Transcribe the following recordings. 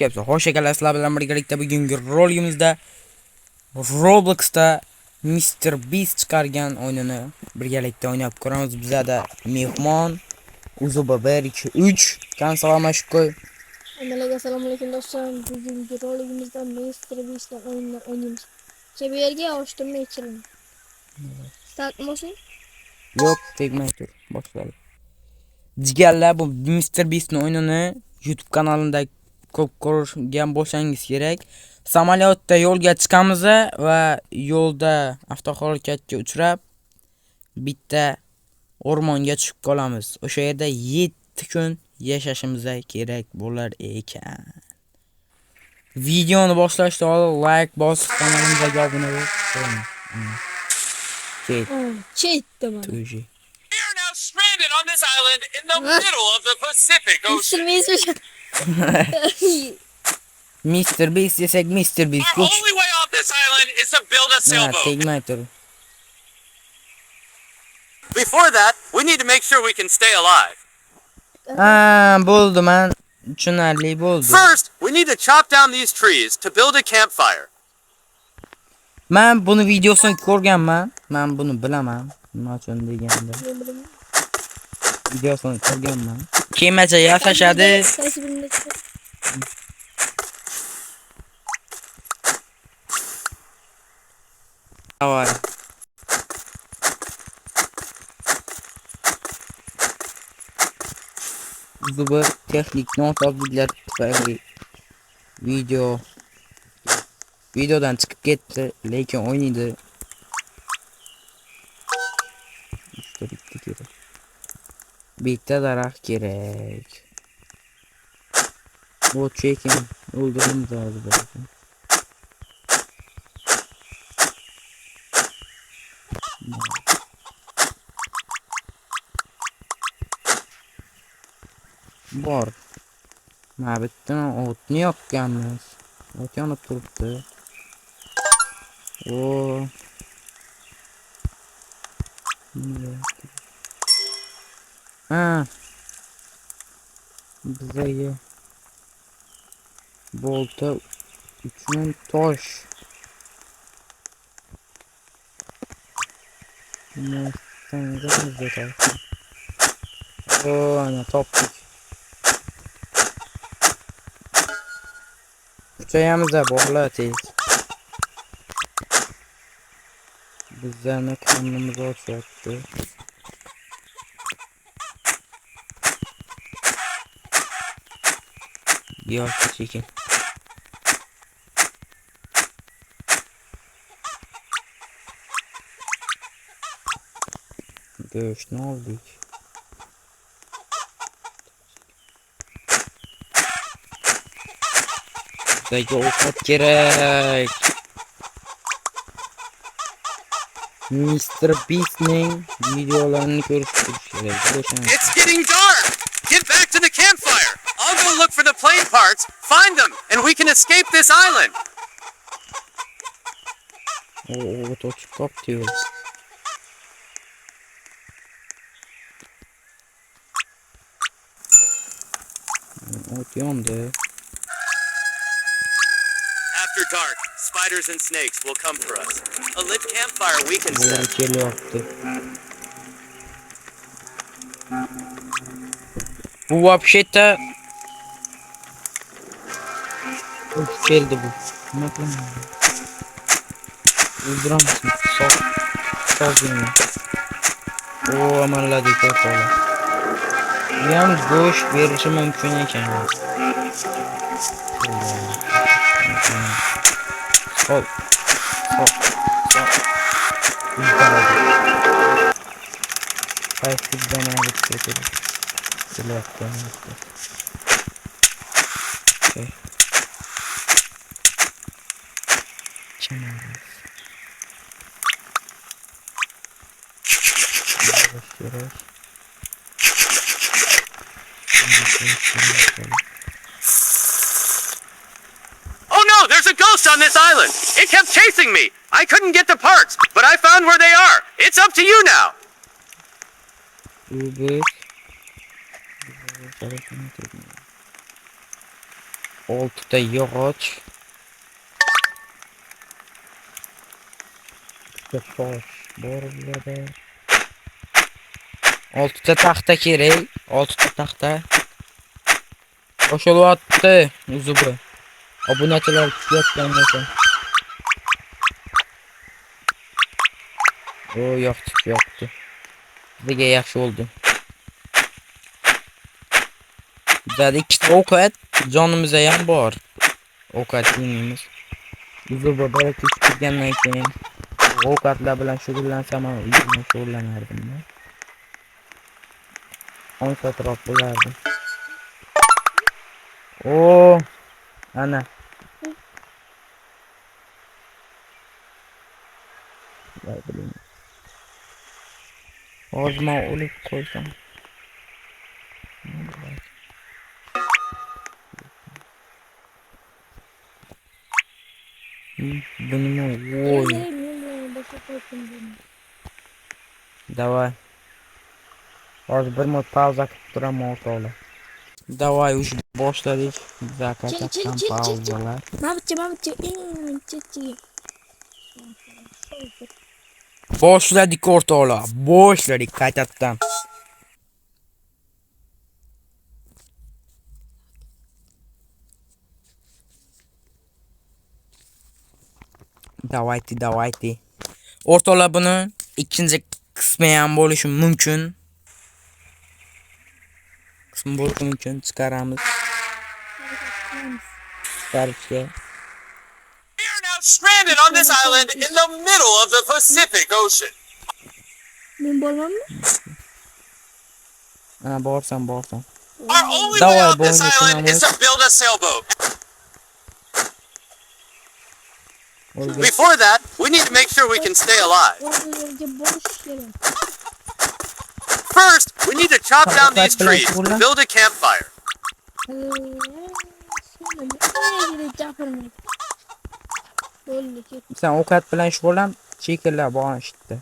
kelibsiz. Xo'sh akalar, sizlar bilan birgalikda bugungi roligimizda Robloxda Mr. Beast chiqargan o'yinini birgalikda o'ynab ko'ramiz. Bizda mehmon Uzuba 1 2 3 kan salomlashib. Assalomu alaykum do'stlar. Bugungi roligimizda Mr. Beast'ni o'yinini o'ynaymiz. Bu yerga ochdim nechirin. Start motion? Yo'q, tegmay tur. Boshladi. Jigarlar, bu Mr. Beast'ni o'yinini YouTube kanalida ko'p ko'rgan bo'lsangiz kerak. Samolyotda yo'lga chiqamiz va yo'lda avtohalokatga uchrab bitta o'rmonga tushib qolamiz. O'sha yerda 7 kun yashashimiz kerak bo'lar ekan. Videoni boshlashdan oldin like bosib, kanalimizga obuna bo'ling. Chetdimi? Tuji. We are now stranded on this island in the middle of the Pacific Ocean. Mr. Beast desak Mr. Beast. Our only way off this island is to build a sailboat. Tegmay tur. Before that, we need to make sure we can stay alive. Bo'ldi, men tushunarli bo'ldi. First, we need to chop down these trees to build a campfire. Men buni videosini ko'rganman. Men buni bilaman. Nima uchun deganda. Videosini ko'rganman. Kemacha yasashadi. Davay. Bu texnik nosozliklar tufayli videodan chiqib ketdi, lekin o'ynaydi. Bitta daraxt kerak. Bu chekin o'ldiramiz hozir. Bor. Ma bitta o'tni yoqqanmiz. O't yonib turibdi. Bizga bolta uchun tosh. Ana topdik. Kuchayamiz bog'la tez. Bizlarni qornimiz ochyapti. Yo'q, chekin. Go'shtni oldik. Bizga ovqat kerak. Mr. Beast'ning videolarini ko'rish kerak. It's getting dark. Get back to the campfire. I'll go look for the plane parts, find them, and we can escape this island. To'chib qopti. O't yondi. After dark, spiders and snakes will come for us. A lit campfire we can set. Bu вообще-то keldi bu. Nima qilaman? O'ldiramizmi? Sog'ingmi? Amalladi ko'rsalar. Ham go'sht berishi mumkin ekan. Hop. Qaysi zamon ketadi? Kelayapti. Okay. Oh no, there's a ghost on this island. It kept chasing me. I couldn't get the parts, but I found where they are. It's up to you now. oltita yog'och. Ikkita tosh bor bo'ladi. 6ta taxta kerak. 6ta taxta. Qo'shilyapti uzubi. Obunachilar kutyapgan bo'lsa. O, yoqdi. Bizga yaxshi bo'ldi. Bizda ikkita ovqat jonimizda ham bor. Ovqat yeymiz. Uzubi balki chiqgandan keyin ovqatlar bilan shug'ullansam, uyimda shug'ullanardim. Konsentrot bo'lardi. O, ana. Hozir men o'lib qo'ysam. Bunimi voy. Давай. Hozir bir minut pauza qilib turaman o'rtoqlar. Давай уже boshladik. Zakatdan pauzalar. Mabitchi. Boshladik o'rtoqlar. Boshladik qaytadan. Давайте. O'rtoqlar buni ikkinchi qismi ham bo'lishi mumkin. Chiqaramiz. We are now stranded on this island in the middle of the Pacific Ocean. Men bo'lmammi? Ha, borsan. Our only way Давай, off this Bonnie, island is to build a sailboat. Before that, we need to make sure we can stay alive. First, we need to chop down these trees to build a campfire. Sen ovqat bilan shug'ullan, chekillar bor ishda.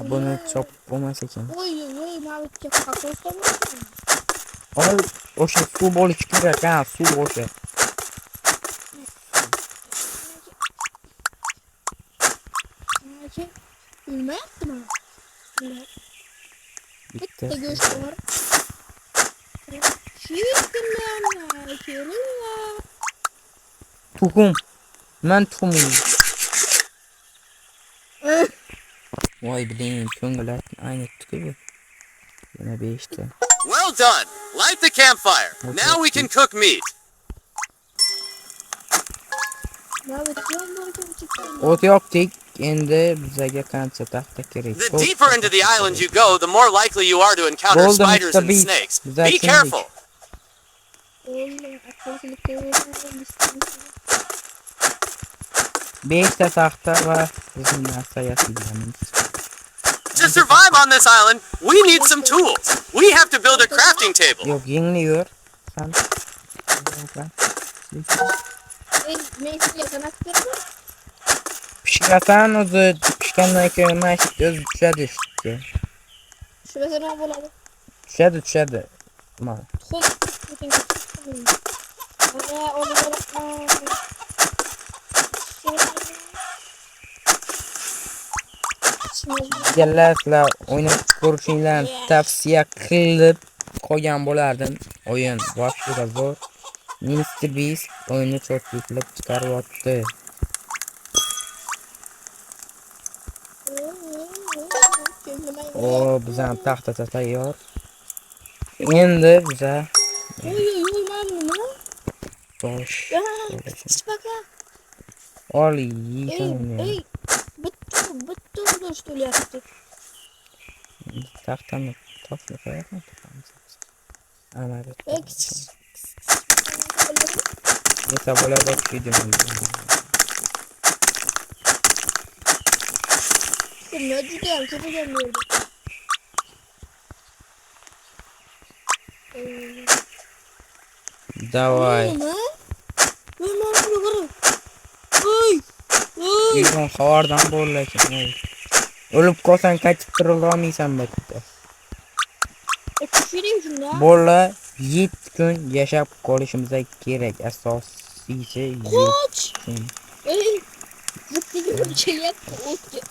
Buni chop bo'lmas ekan. Oy, mavjud qaqo'sda bo'lgan. Ol, o'sha suv bo'lishi kerak, ha, suv o'sha. Bilmayaptimi? Bitta go'sht bor. tuxum. Men tuxum yeyman. Voy biling, ko'ngillar aynitdi bu. Yana 5 ta. Well done. Light the campfire. Now we can cook meat. O't yoqdik. Endi bizga qancha taxta kerak? The deeper into the island you go, the more likely you are to encounter spiders and snakes. Be careful. 5 ta taxta va bizim narsa yasaganimiz. To survive on this island, we need some tools. We have to build a crafting table. Yo'q, yengliyor. Sen pishirasan, o'zi pishgandan keyin mashit o'zi tushadi ishga. Shubhasi nima bo'ladi? Tushadi. Mana. Sizlar o'ynab ko'rishinglarni tavsiya qilib qo'ygan bo'lardim. O'yin boshida zo'r. Mr. Beast o'yinni cho'tliklab chiqaryapti. O, bizdan taxta tayyor. Endi biza bosh. Oli yeysan. Bitta go'sht o'lyapti. Taxtani toshga qo'yapman. Ana bu. Esa bo'ladi video. Ne diyeceğim? Çekeceğim böyle. Давай. Yürüyün havardan bol lekin. Ölüp qolsang qaytib tura olmaysan bitta. Pişireyim şunu ya. Bola 7 kun yashab qolishimiz kerak. Asosiysi yo'q. Koç. Ey. Zıttı gibi bir şey yaptı.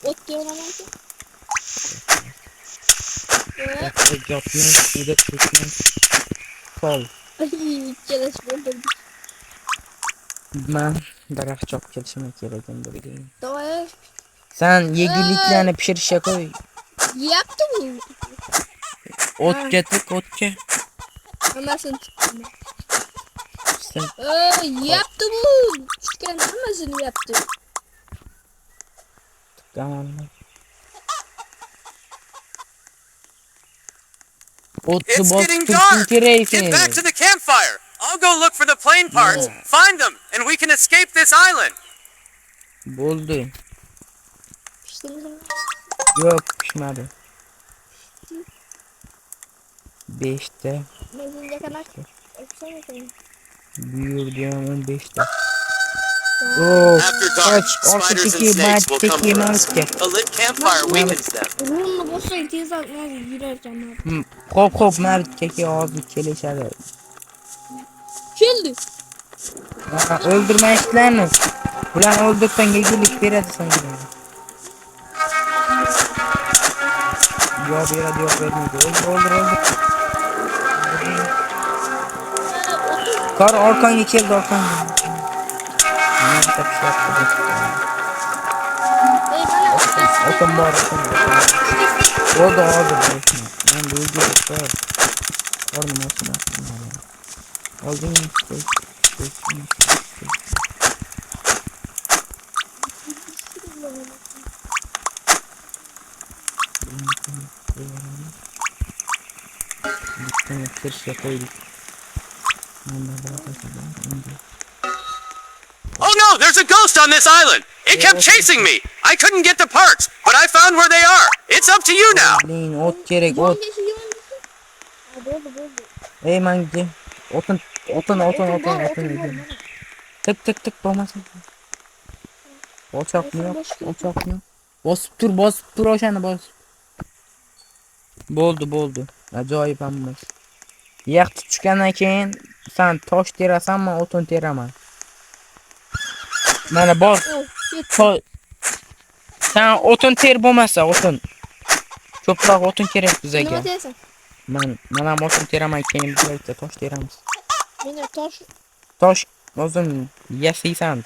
Ot diyor ona. Jobni suvda tutgan sol. Ay keleş buldum. Men daraxt chopib kelishim kerak endi bugun. Davay. Sen yeguliklarni pishirishga qo'y. Yaptı mı? O'tga tik, o'tga. Hamasını tuttum. Sen Yaptı bu. Çıkan hamasını yaptı. tutganman. O'tni It's bosib getting turishing dark. kerak Get back to sen. the campfire. I'll go look for the plane parts, find them, and we can escape this island. Bo'ldi. Pişti mi? Yo'q, pishmadi. 5 ta. Benzince kadar. Öpsene seni. Buyurdi ham 15 ta. Oh, After dark, och, spiders and orqa snakes will cheki, come for mart us. cheki. A lit campfire wakens them. Ruhunu bozsa tez atmaz girerken abi. Hop, markaka hozir kelishadi. Keldi. O'ldirmaysizlarmi? Bularni o'ldirsang yegulik beradi senga. Yo beradi, yo'q bermaydi. O'ldir. Qor orqangga keldi, orqangga. Nima topshyapti? Ey bana. Otam bor. Bo'ldi hozir. Men bu yerga chiqib. Qornim ochma. Olding. Kirishga qo'ydik. Oh no, there's a ghost on this island. It kept chasing me. I couldn't get the parts, but I found where they are. It's up to you now. Leyin ot kerak, ot. Bo'ldi. Ey menga o'tin. Tik bo'lmasin. O'choqni yo'q. Bosib tur o'shani bosib. Bo'ldi. Ajoyib hammasi. Yaq tushgandan keyin sen tosh terasanmi, o'tin teraman. Mana bor. Sen o'tin ter bo'lmasa, o'tin. Ko'proq o'tin kerak bizga. Nima deysan? Mana o'tin teraman, keyin bizga tosh teramiz. Meni tosh. Tosh o'zim yasaysan.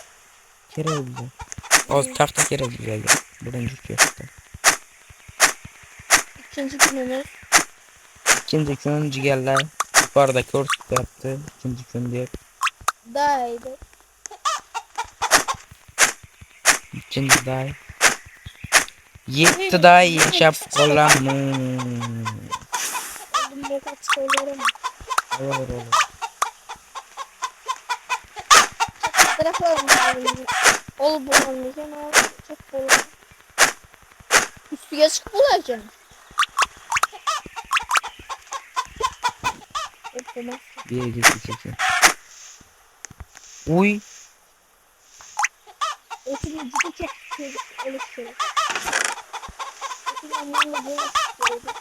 Kerak bizga. Hozir taxta kerak bizga. Birinchi kechda. Ikinci kun jigarlar yuqorida ko'rsatyapti. Ikinci kun deb. Daydi. Ikinci day. 7 day yashab qolaman. Bundan kaç söylerim. Olur. Taraflarım. Ol bulanmayacağım abi. Çok bulan. Üstüge çıkıp bulacağım. Yapamaz. Bir yere geçecek. Uy. Ötünün ciddi çok oluşuyor. Ötünün anlamda böyle çıkıyordu.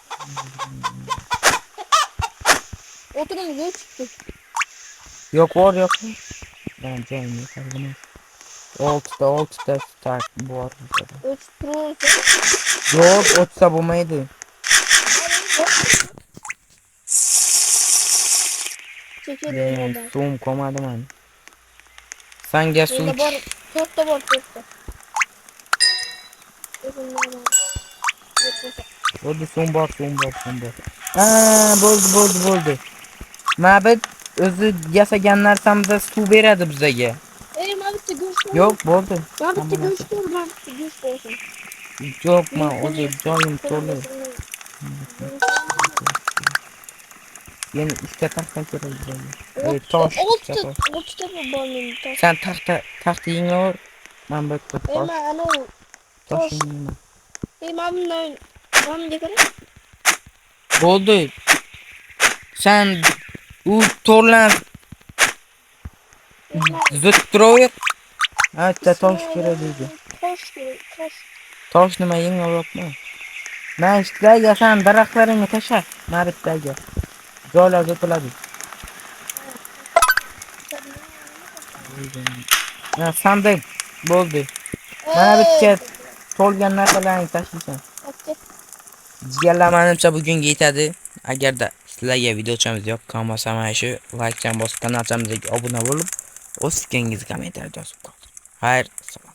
Oturun böyle çıktı. Yok var. Ben canım yeterli. Olt'ta start bu var. Ötürün. Yok, otsa bulmaydı. Çekelim ondan. Zoom komadım ben. Sen gel zoom. Burada var. Tortta var. Oldu zoom var. Bo'ldi. Mabit o'zi yasagan narsamizda suv beradi bizga. Mabit'te göç var. Yo'q, bo'ldi. Mabit'te göç var. Mabit'te göç olsun. Yo'q, men o'zi joyim to'la. Yeni ikkita taxta kerak bizga. Tosh. Oltita mı bağlayayım? Sen taxtayingni ol. Men bir tosh. Ana o. Toshingni. Mabit'den. Mabit'e kadar. Bo'ldi. Sen u to'rlan zut turaver. Ha, tosh kerak deydi. Tosh. Tosh nima yengil yo'qmi? Men ishtidagi san daraxtlaringni tasha. Naritdagi. Joylarga o'tiladi. Ha, sandiq bo'ldi. Mana bitga to'lgan narsalarni tashlaysan. Okey. Jigarlar menimcha bugunga yetadi. Agarda sizlarga videochamiz yoqqan bo'lsa, mana shu like bosib, kanalchamizga obuna bo'lib, o'z fikringizni kommentariyada yozib qoldiring. Xayr, salom.